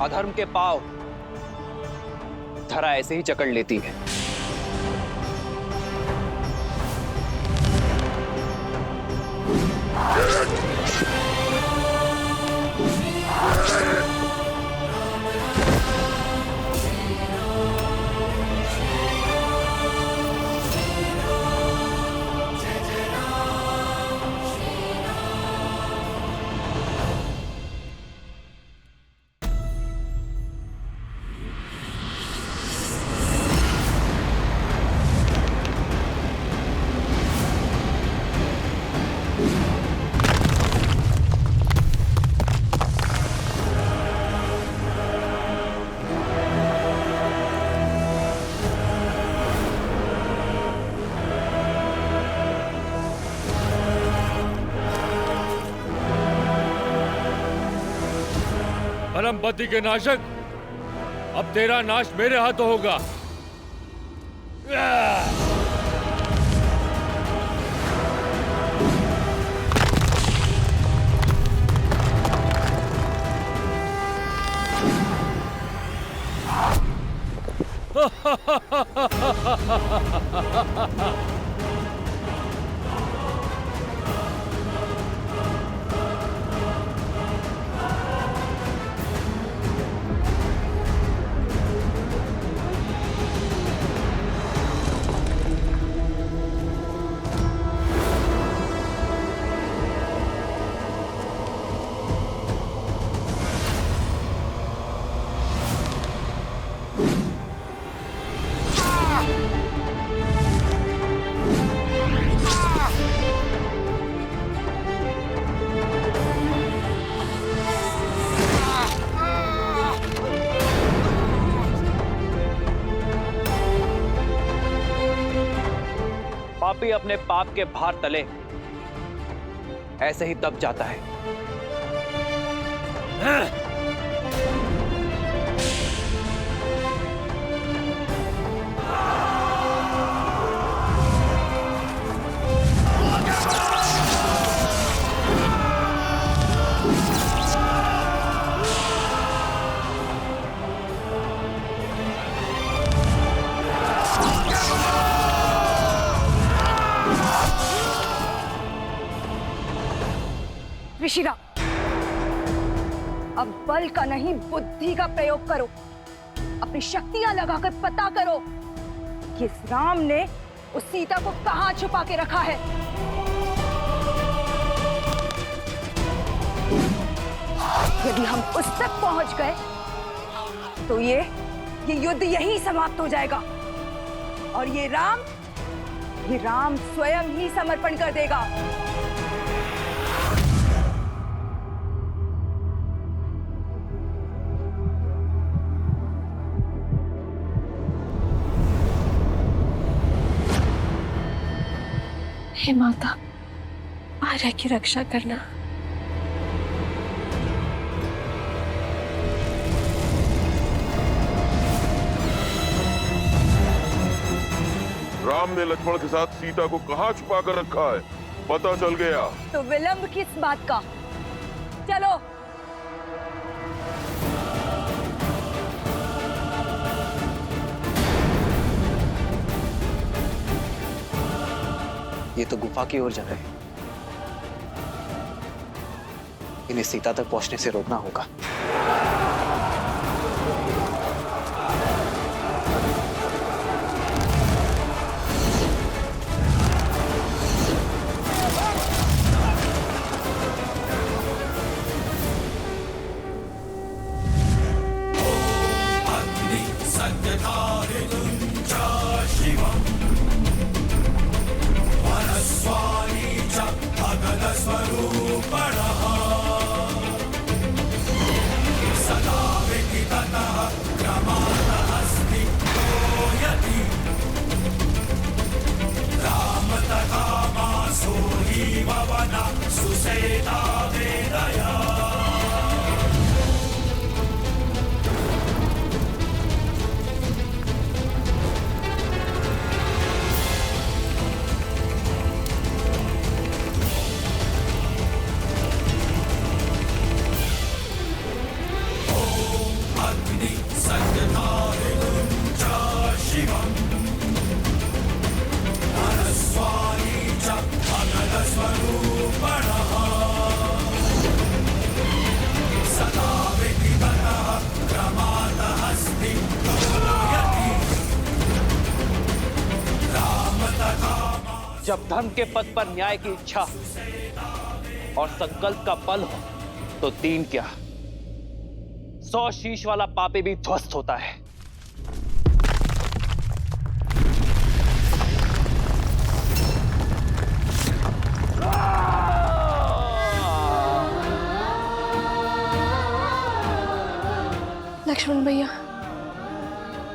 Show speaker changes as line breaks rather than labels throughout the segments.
अधर्म के पांव धरा ऐसे ही जकड़ लेती है।
परमपति के नाशक, अब तेरा नाश मेरे हाथों होगा।
पापी अपने पाप के भार तले ऐसे ही दब जाता है।
ऋषिरा, अब बल का नहीं बुद्धि का प्रयोग करो। अपनी शक्तियां लगाकर पता करो कि इस राम ने उस सीता को कहां छुपा के रखा है। यदि हम उस तक पहुंच गए तो ये युद्ध यहीं समाप्त हो जाएगा और ये राम स्वयं ही समर्पण कर देगा।
हे माता, आर्या की रक्षा करना।
राम ने लक्ष्मण के साथ सीता को कहां छुपा कर रखा है, पता चल गया।
तो विलंब किस बात का? चलो।
ये तो गुफा की ओर जा रहे हैं। इन्हें सीता तक पहुंचने से रोकना होगा। जब धर्म के पथ पर न्याय की इच्छा और संकल्प का बल हो तो दीन क्या 100 शीश वाला पापी भी ध्वस्त होता है।
लक्ष्मण भैया,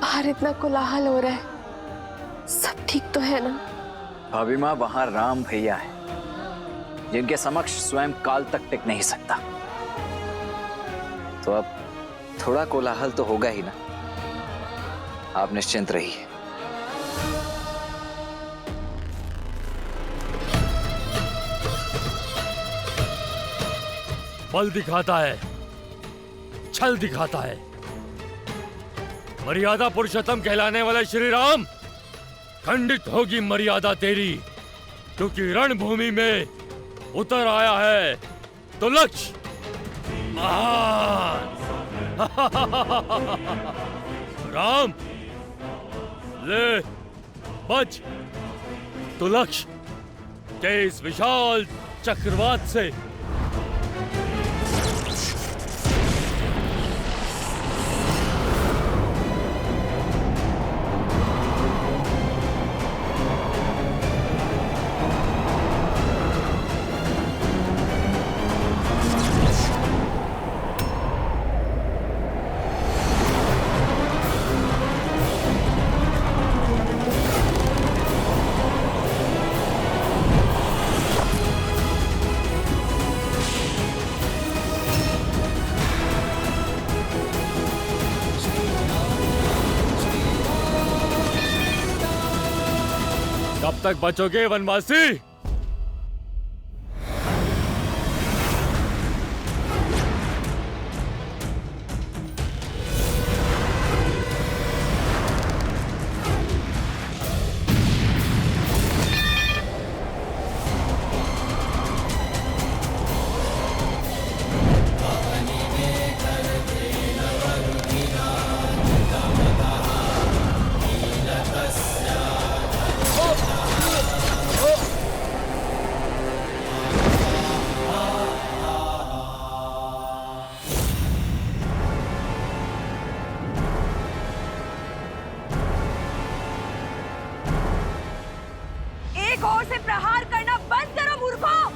बाहर इतना कोलाहल हो रहा है, सब ठीक तो है ना?
भाभी माँ, वहां राम भैया है जिनके समक्ष स्वयं काल तक टिक नहीं सकता, तो अब थोड़ा कोलाहल तो होगा ही ना। आप निश्चिंत रहिए।
बल दिखाता है, छल दिखाता है। मर्यादा पुरुषोत्तम कहलाने वाले श्री राम, खंडित होगी मर्यादा तेरी, क्योंकि रणभूमि में उतर आया है तो लक्ष्य महान। राम ले बच तो लक्ष्य के इस विशाल चक्रवात से। कब तक बचोगे वनवासी?
एक ओर से प्रहार करना बंद करो मूर्खों,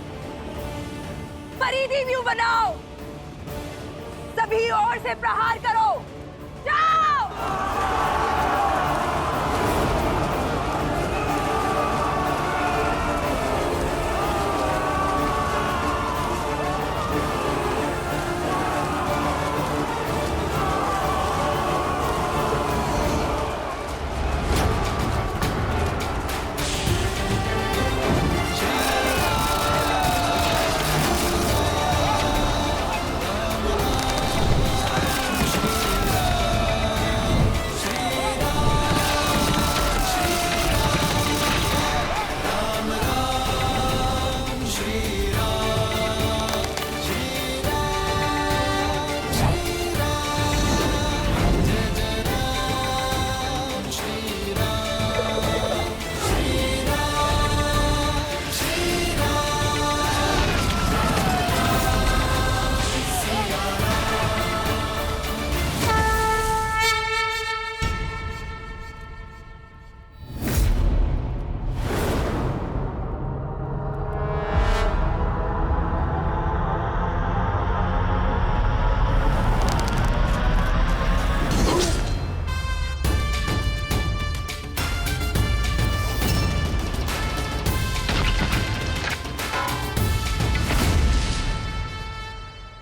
परिधि व्यू बनाओ, सभी ओर से प्रहार करो, जाओ।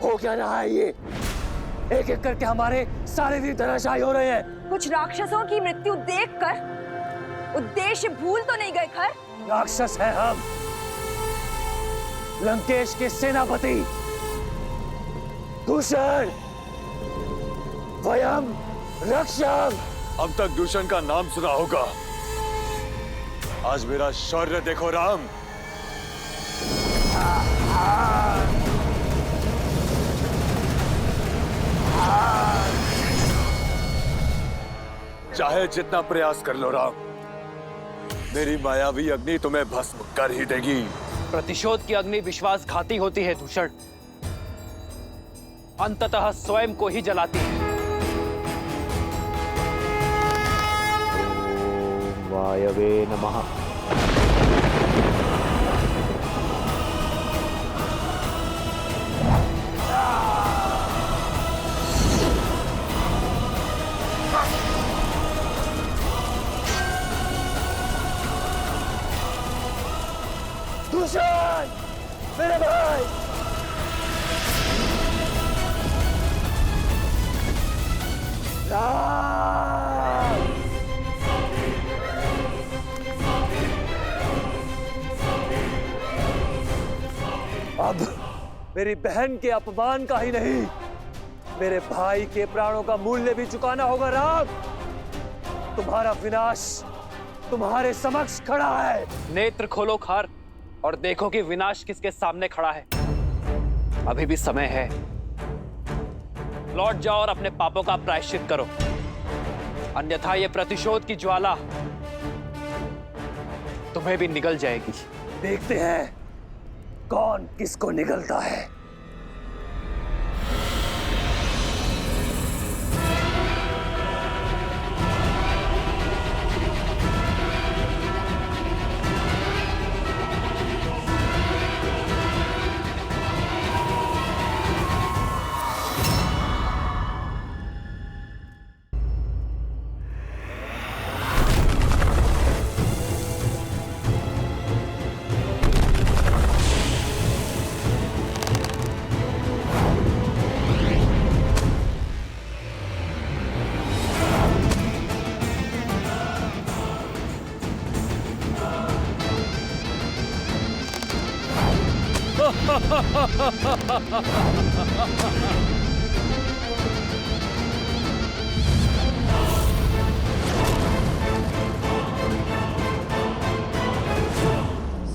हो क्या रहा है ये? एक एक करके हमारे सारे वीर धराशायी हो रहे हैं।
कुछ राक्षसों की मृत्यु देखकर उद्देश्य भूल तो नहीं गए खर?
राक्षस है हम, लंकेश के सेनापति दूषण, वयम रक्षम।
अब तक दूषण का नाम सुना होगा, आज मेरा शौर्य देखो राम। चाहे जितना प्रयास कर लो राम, मेरी मायावी अग्नि तुम्हें भस्म कर ही देगी।
प्रतिशोध की अग्नि विश्वासघाती होती है दूषण, अंततः स्वयं को ही जलाती है। ओम वायवे नमः।
दुष्यंत, मेरे भाई। राम! अब मेरी बहन के अपमान का ही नहीं, मेरे भाई के प्राणों का मूल्य भी चुकाना होगा राम। तुम्हारा विनाश तुम्हारे समक्ष खड़ा है।
नेत्र खोलो खार और देखो कि विनाश किसके सामने खड़ा है। अभी भी समय है, लौट जाओ और अपने पापों का प्रायश्चित करो, अन्यथा ये प्रतिशोध की ज्वाला तुम्हें भी निगल जाएगी।
देखते हैं कौन किसको निगलता है।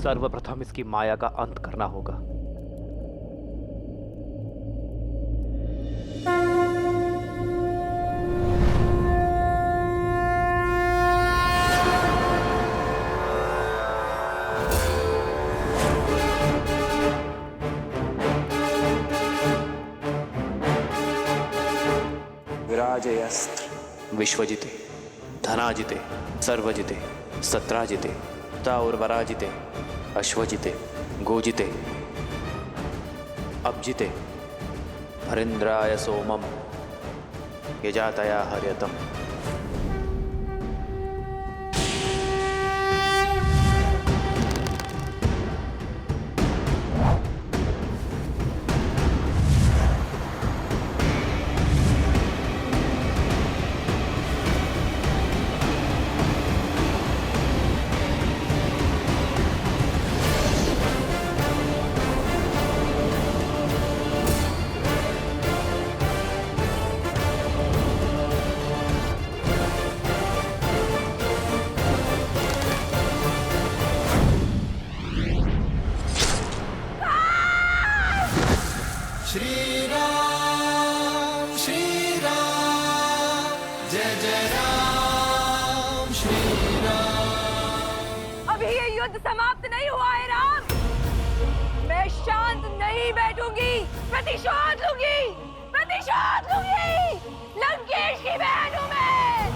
सर्वप्रथम इसकी माया का अंत करना होगा।
विराजयस्त्र विश्वजिते धनाजिते सर्वजिते सत्राजिते ताउर्वराजिते अश्वजिते गोजिते अब्जिते हरिन्द्राय सोमम यजातया हर्यतम।
अभी ये युद्ध समाप्त नहीं हुआ है राम। मैं शांत नहीं बैठूंगी, प्रतिशोध लूंगी, प्रतिशोध लूंगी। लंकेश की बहन हूं मैं।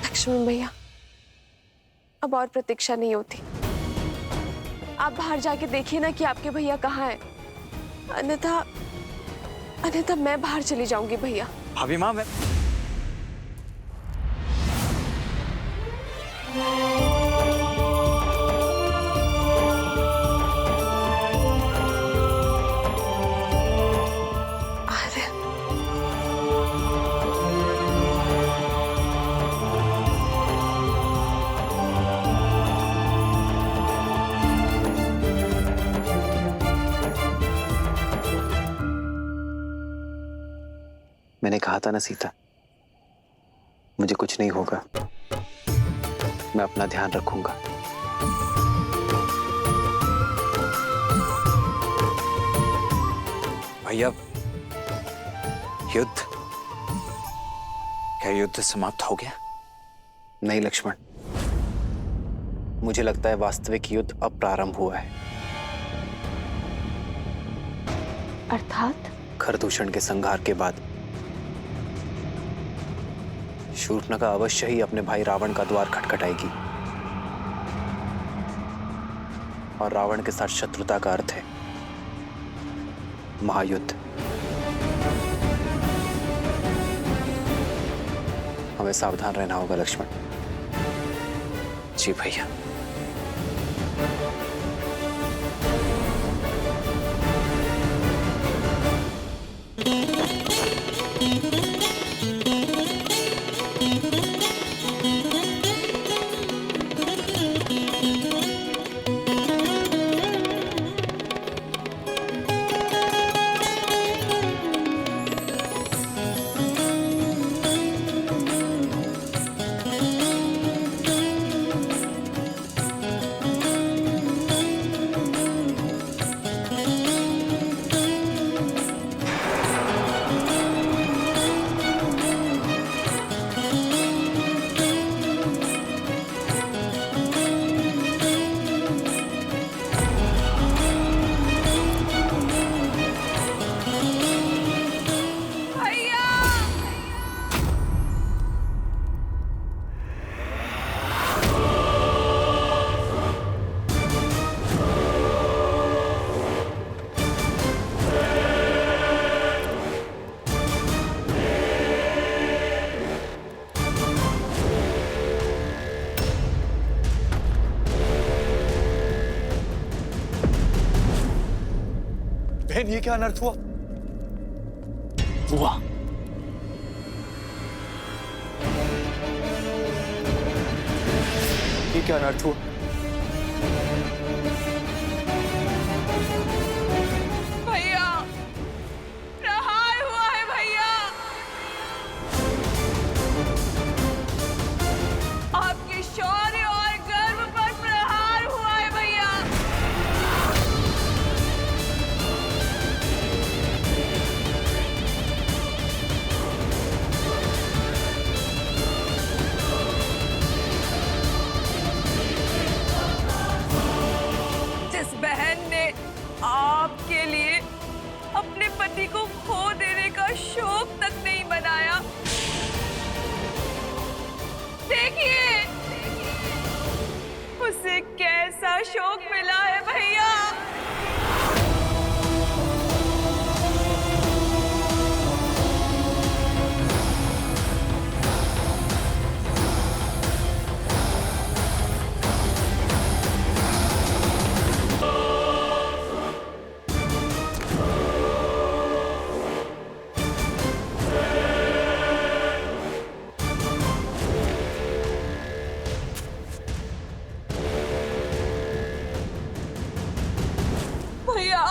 लक्ष्मण भैया, अब और प्रतीक्षा नहीं होती। आप बाहर जाके देखिए ना कि आपके भैया कहाँ हैं। अन्यथा मैं बाहर चली जाऊंगी भैया।
भाभी माँ, मैं
मैंने कहा था ना सीता, मुझे कुछ नहीं होगा, मैं अपना ध्यान रखूंगा।
भैया, युद्ध, क्या युद्ध समाप्त हो गया?
नहीं लक्ष्मण, मुझे लगता है वास्तविक युद्ध अब प्रारंभ हुआ है।
अर्थात?
खरदूषण के संहार के बाद शूर्पणखा अवश्य ही अपने भाई रावण का द्वार खटखटाएगी। और रावण के साथ शत्रुता का अर्थ है महायुद्ध। हमें सावधान रहना होगा लक्ष्मण।
जी भैया।
बहन, ये क्या अनर्थ हुआ? ये क्या अनर्थ हुआ?
भैया, प्रहार हुआ है भैया। आपके शौर्य और गर्व पर प्रहार हुआ है भैया। जिस बहन ने आपके लिए अपने पति को खो देने का शौक तक नहीं बनाया, देखिए उसे कैसा शौक मिला है भैया। भैया,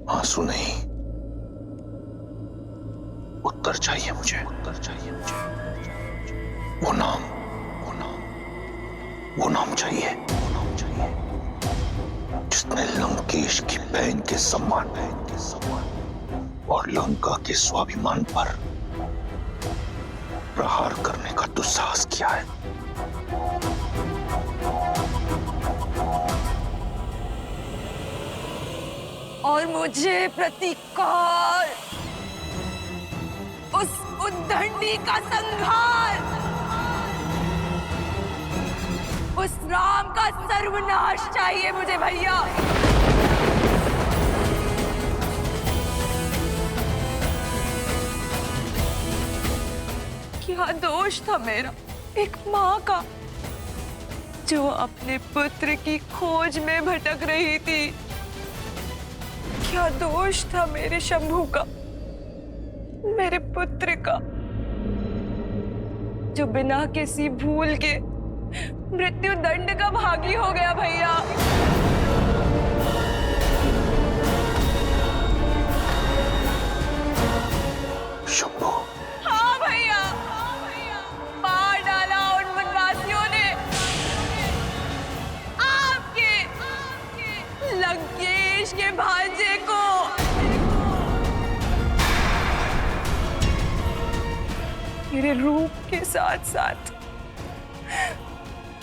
आंसू नहीं, उत्तर चाहिए मुझे, उत्तर चाहिए मुझे। वो नाम चाहिए, वो नाम चाहिए जिसने लंकेश की बहन के सम्मान और लंका के स्वाभिमान पर प्रहार करने का दुस्साहस किया है।
और मुझे प्रतिकार, उस उद्दंडी का संहार, उस राम का सर्वनाश चाहिए मुझे भैया। क्या दोष था मेरा, एक माँ का, जो अपने पुत्र की खोज में भटक रही थी? क्या दोष था मेरे शंभू का, मेरे पुत्र का, जो बिना किसी भूल के मृत्यु दंड का भागी हो गया भैया?
शंभू,
हाँ भैया, मार डाला उन वनवासियों ने आपके लंकेश के भांजे को। मेरे रूप के साथ साथ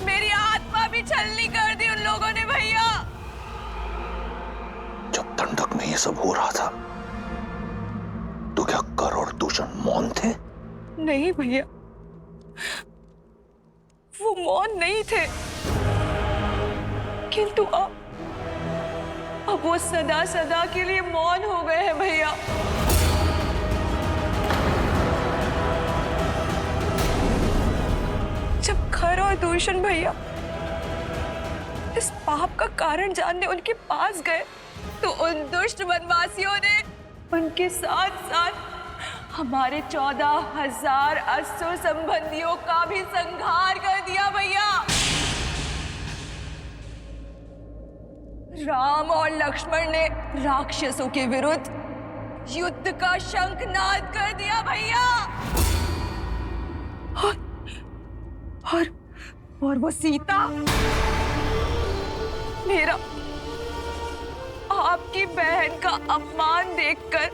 मेरी आत्मा भी छलनी कर दी उन लोगों ने भैया।
जब दंडक में ये सब हो रहा था तो क्या कर और दूषण मौन थे?
नहीं भैया, वो मौन नहीं थे, किंतु अब वो सदा सदा के लिए मौन हो गए हैं भैया। जब खर और दूषण भैया इस पाप का कारण जानने उनके पास गए तो उन दुष्ट वनवासियों ने उनके साथ साथ हमारे 14,000 असुर संबंधियों का भी संहार कर दिया भैया। राम और लक्ष्मण ने राक्षसों के विरुद्ध युद्ध का शंखनाद कर दिया भैया। और वो सीता मेरा आपकी बहन का अपमान देखकर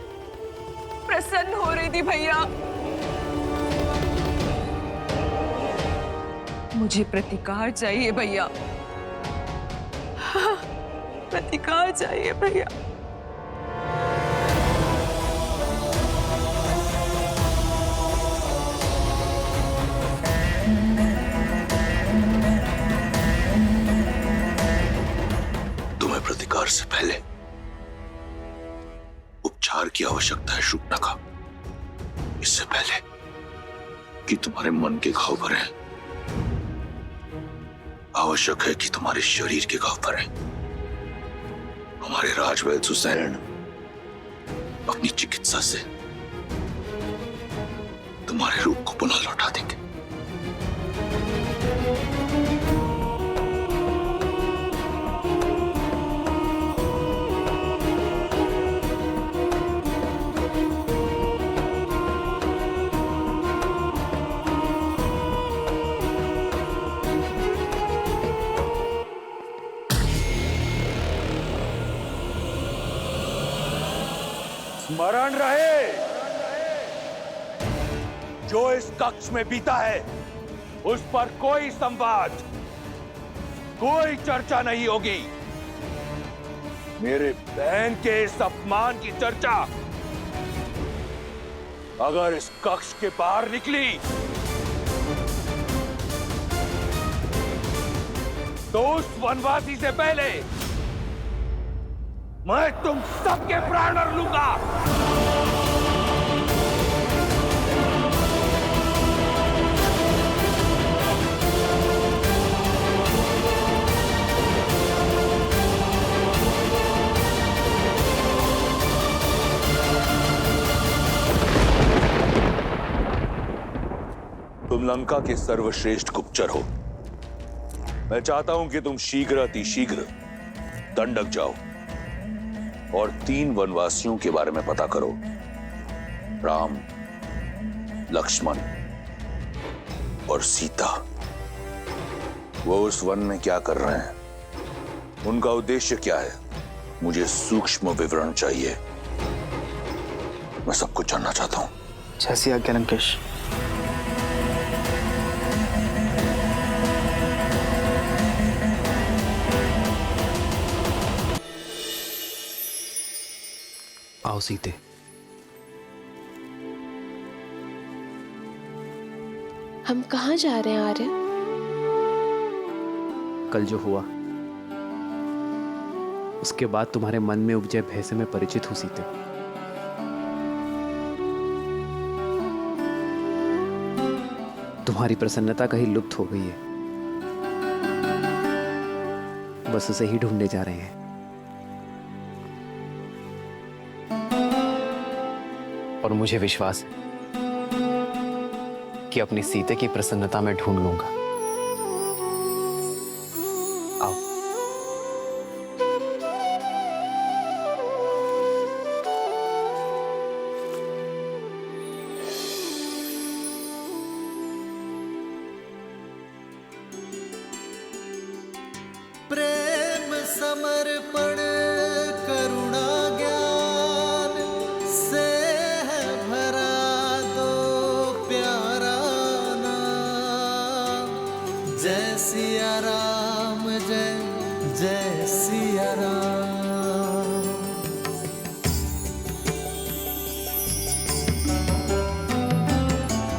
प्रसन्न हो रही थी भैया। मुझे प्रतिकार चाहिए भैया, प्रतिकार चाहिए भैया।
तुम्हें प्रतिकार से पहले उपचार की आवश्यकता है शूर्पणखा। इससे पहले कि तुम्हारे मन के घाव भरे, आवश्यक है कि तुम्हारे शरीर के घाव भरे। हमारे राजवैद्य सुसैन अपनी चिकित्सा से तुम्हारे रूप को पुनः लौटा देंगे।
स्मरण रहे, जो इस कक्ष में बीता है उस पर कोई संवाद, कोई चर्चा नहीं होगी। मेरे बहन के इस अपमान की चर्चा अगर इस कक्ष के बाहर निकली तो उस वनवासी से पहले मैं तुम सबके प्राण हर लूंगा। तुम लंका के सर्वश्रेष्ठ गुप्तचर हो। मैं चाहता हूं कि तुम शीघ्र अतिशीघ्र दंडक जाओ और 3 वनवासियों के बारे में पता करो। राम, लक्ष्मण और सीता। वो उस वन में क्या कर रहे हैं, उनका उद्देश्य क्या है, मुझे सूक्ष्म विवरण चाहिए। मैं सब कुछ जानना चाहता हूं।
जैसी आज्ञा लंकेश। आओ सीते।
हम कहाँ जा रहे हैं आर्य?
कल जो हुआ उसके बाद तुम्हारे मन में उपजे भय से मैं परिचित हूं सीते। तुम्हारी प्रसन्नता कहीं लुप्त हो गई है, बस उसे ही ढूंढने जा रहे हैं। और मुझे विश्वास है कि अपनी सीते की प्रसन्नता में ढूंढ लूंगा। आओ।
समर्पण करुणा ज्ञान से है भरा दो प्यारा नाम। जय सिया राम, जय जय सिया राम।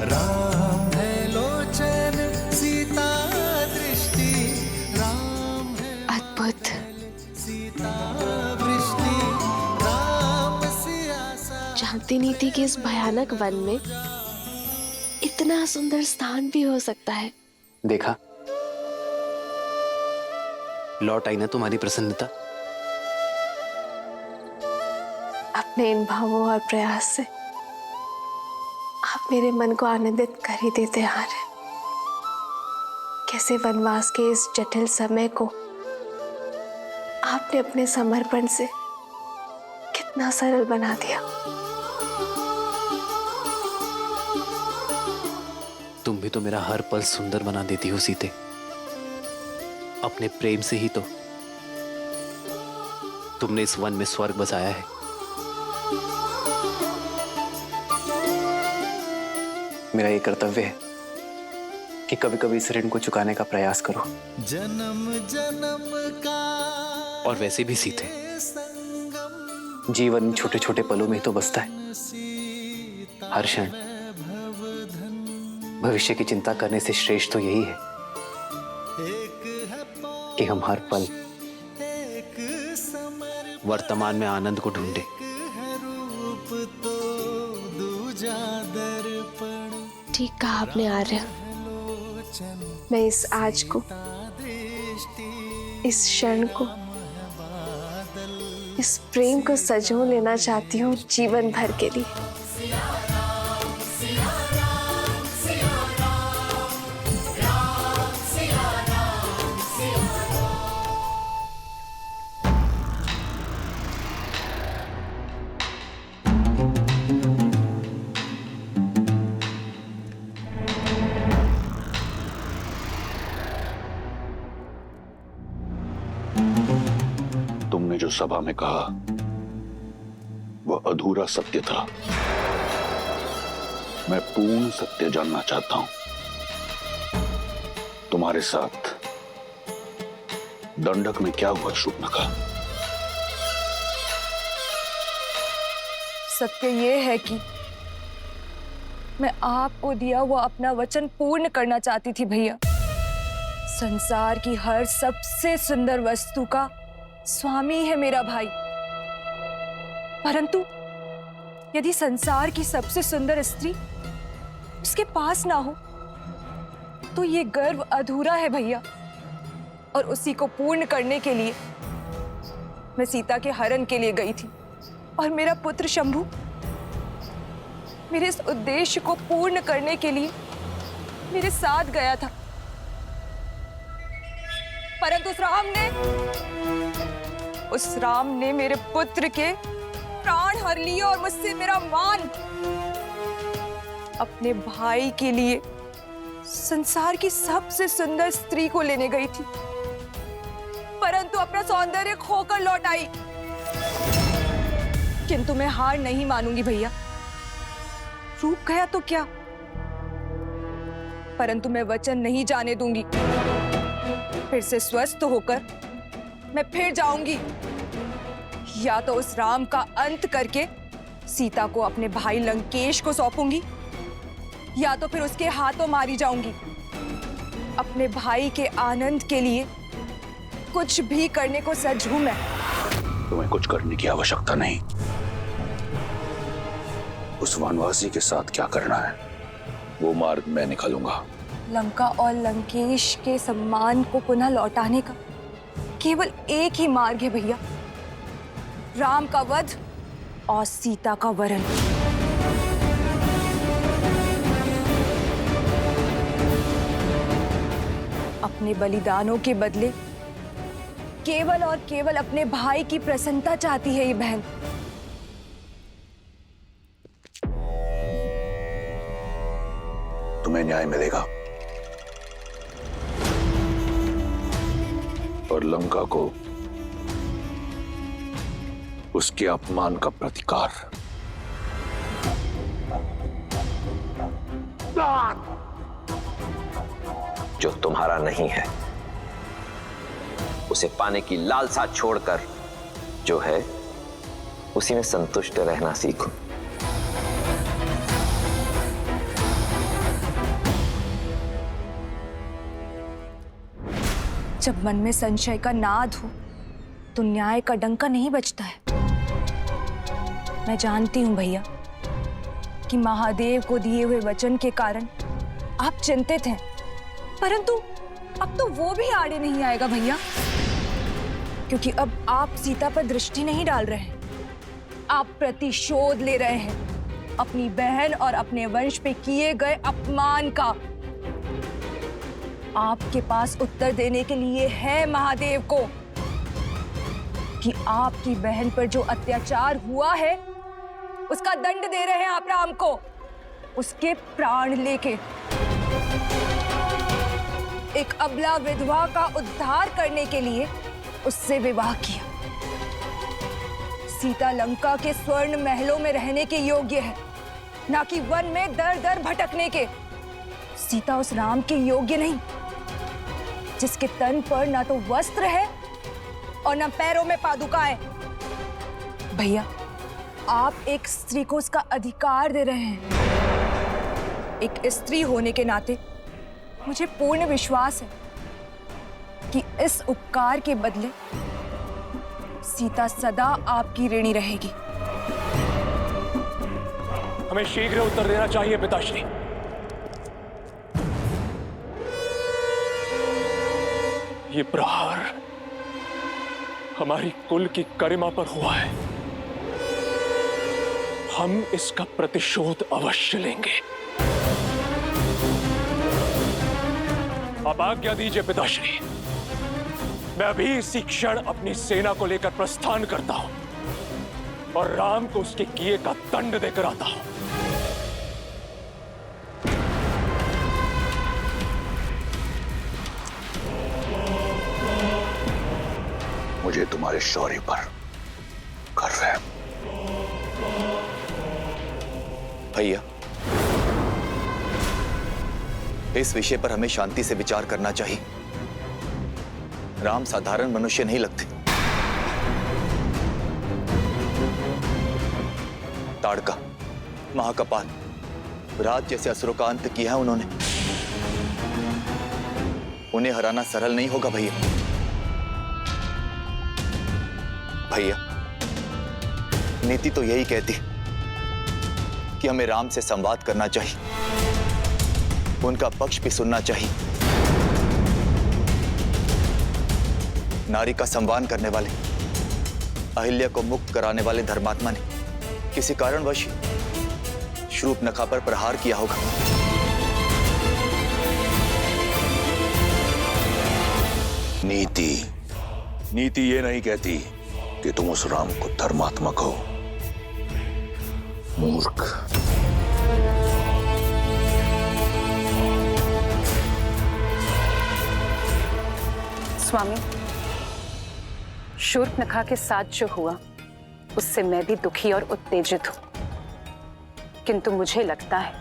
राम है लोचन सीता दृष्टि, राम है
अद्भुत।
सीता दृष्टि, राम सियासा।
जानती नहीं थी कि इस भयानक वन में इतना सुंदर स्थान भी हो सकता है।
देखा, लौट आई ना तुम्हारी प्रसन्नता।
अपने इन भावों और प्रयास से आप मेरे मन को आनंदित कर ही देते हैं। कैसे वनवास के इस जटिल समय को आपने अपने समर्पण से कितना सरल बना दिया।
तुम भी तो मेरा हर पल सुंदर बना देती हो सीते। अपने प्रेम से ही तो तुमने इस वन में स्वर्ग बसाया है। मेरा ये कर्तव्य है कि कभी कभी इस ऋण को चुकाने का प्रयास करो।
जन्म जन्म का
और वैसे भी सीते, जीवन छोटे छोटे पलों में ही तो बसता है। हर क्षण भविष्य की चिंता करने से श्रेष्ठ तो यही है कि हम हर पल वर्तमान में आनंद को ढूंढे।
ठीक कहा आपने आर्य। मैं इस आज को, इस क्षण को, इस प्रेम को सजो लेना चाहती हूँ जीवन भर के लिए।
तुमने जो सभा में कहा वह अधूरा सत्य था। मैं पूर्ण सत्य जानना चाहता हूं। तुम्हारे साथ दंडक में क्या हुआ शूर्पणखा?
सत्य ये है कि मैं आपको दिया हुआ अपना वचन पूर्ण करना चाहती थी भैया। संसार की हर सबसे सुंदर वस्तु का स्वामी है मेरा भाई, परंतु यदि संसार की सबसे सुंदर स्त्री उसके पास ना हो तो ये गर्व अधूरा है भैया। और उसी को पूर्ण करने के लिए मैं सीता के हरण के लिए गई थी और मेरा पुत्र शंभु मेरे इस उद्देश्य को पूर्ण करने के लिए मेरे साथ गया था, परंतु उस राम ने मेरे पुत्र के प्राण हर लिए और मुझसे मेरा मान। अपने भाई के लिए संसार की सबसे सुंदर स्त्री को लेने गई थी, परंतु अपना सौंदर्य खोकर लौट आई। किंतु मैं हार नहीं मानूंगी भैया। रूप गया तो क्या, परंतु मैं वचन नहीं जाने दूंगी। फिर से स्वस्थ होकर मैं फिर जाऊंगी, या तो उस राम का अंत करके सीता को अपने भाई लंकेश को सौंपूंगी, या तो फिर उसके हाथों मारी जाऊंगी। अपने भाई के आनंद के लिए कुछ भी करने को सज्ज हूं मैं।
तुम्हें कुछ करने की आवश्यकता नहीं। उस वनवासी के साथ क्या करना है वो मार्ग मैं निकालूंगा।
लंका और लंकेश के सम्मान को पुनः लौटाने का केवल एक ही मार्ग है भैया, राम का वध और सीता का वरण। अपने बलिदानों के बदले केवल और केवल अपने भाई की प्रसन्नता चाहती है ये बहन।
तुम्हें न्याय मिलेगा और लंका को उसके अपमान का प्रतिकार।
जो तुम्हारा नहीं है उसे पाने की लालसा छोड़कर जो है उसी में संतुष्ट रहना सीखो।
जब मन में संशय का नाद हो तो न्याय का डंका नहीं बजता है। मैं जानती हूं भैया कि महादेव को दिए हुए वचन के कारण आप चिंतित हैं, परंतु अब तो वो भी आड़े नहीं आएगा भैया, क्योंकि अब आप सीता पर दृष्टि नहीं डाल रहे हैं, आप प्रतिशोध ले रहे हैं अपनी बहन और अपने वंश पे किए गए अपमान का। आपके पास उत्तर देने के लिए है महादेव को कि आपकी बहन पर जो अत्याचार हुआ है उसका दंड दे रहे हैं आप राम को, उसके प्राण लेके। एक अबला विधवा का उद्धार करने के लिए उससे विवाह किया। सीता लंका के स्वर्ण महलों में रहने के योग्य है, ना कि वन में दर दर भटकने के। सीता उस राम के योग्य नहीं जिसके तन पर ना तो वस्त्र है और ना पैरों में पादुकाएं। भैया, आप एक स्त्री को उसका अधिकार दे रहे हैं। एक स्त्री होने के नाते मुझे पूर्ण विश्वास है कि इस उपकार के बदले सीता सदा आपकी ऋणी रहेगी।
हमें शीघ्र उत्तर देना चाहिए पिताश्री। ये प्रहार हमारी कुल की गरिमा पर हुआ है, हम इसका प्रतिशोध अवश्य लेंगे। अब आज्ञा दीजिए पिताश्री, मैं अभी इसी क्षण अपनी सेना को लेकर प्रस्थान करता हूं और राम को उसके किए का दंड देकर आता हूं।
मुझे तुम्हारे शौर्य पर गर्व है।
भैया, इस विषय पर हमें शांति से विचार करना चाहिए। राम साधारण मनुष्य नहीं लगते। ताड़का, महाकपाल, राज जैसे असुरों का अंत किया है उन्होंने। उन्हें हराना सरल नहीं होगा भैया। भैया, नीति तो यही कहती कि हमें राम से संवाद करना चाहिए, उनका पक्ष भी सुनना चाहिए। नारी का सम्मान करने वाले, अहिल्या को मुक्त कराने वाले धर्मात्मा ने किसी कारणवश शूर्पणखा पर प्रहार किया होगा।
नीति ये नहीं कहती कि तुम उस राम को धर्मात्मा कहो। मूर्ख।
स्वामी, शूर्पणखा के साथ जो हुआ उससे मैं भी दुखी और उत्तेजित हूं, किंतु मुझे लगता है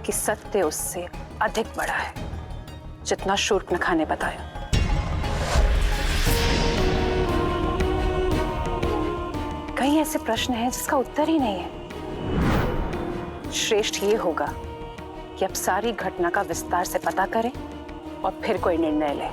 कि सत्य उससे अधिक बड़ा है जितना शूर्पणखा ने बताया। कई ऐसे प्रश्न हैं जिसका उत्तर ही नहीं है। श्रेष्ठ ये होगा कि अब सारी घटना का विस्तार से पता करें और फिर कोई निर्णय लें।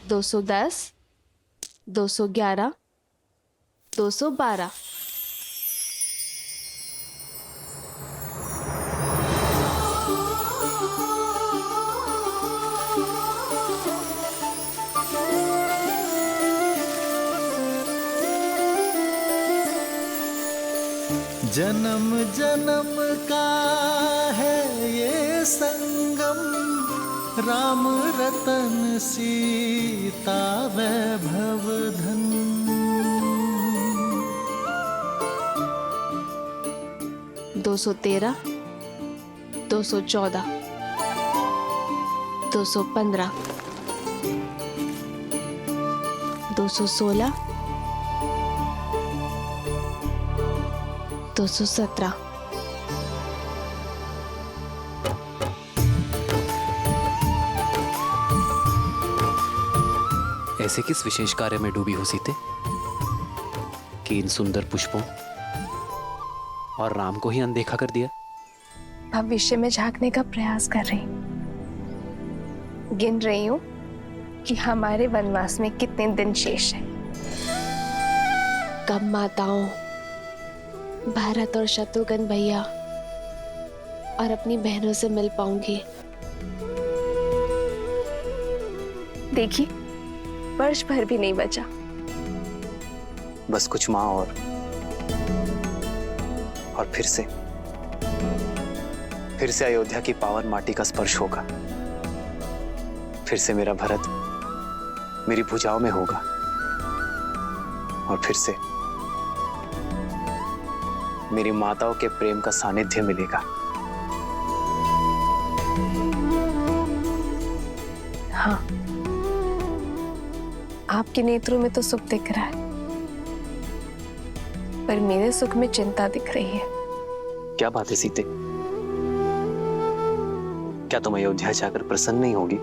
दो 210, 211, 212।
जन्म जन्म का है ये संगम, राम रतन सीता वैभव धन।
213, 214, 215, 216, 217।
ऐसे किस विशेष कार्य में डूबी हो सीते कि इन सुंदर पुष्पों और राम को ही अनदेखा कर दिया?
भविष्य में झांकने का प्रयास कर रही हूँ। गिन रही हूँ कि हमारे वनवास में कितने दिन शेष हैं। कब माताओं भरत और शत्रुघ्न भैया और अपनी बहनों से मिल पाऊंगी। देखिए, वर्ष भर भी नहीं बचा।
बस कुछ माह और फिर से अयोध्या की पावन माटी का स्पर्श होगा। फिर से मेरा भरत मेरी भुजाओं में होगा और फिर से मेरी माताओं के प्रेम का सानिध्य मिलेगा।
हाँ, आपके नेत्रों में तो सुख दिख रहा है, पर मेरे सुख में चिंता दिख रही है।
क्या बात है सीते? क्या तुम अयोध्या जाकर प्रसन्न नहीं होगी?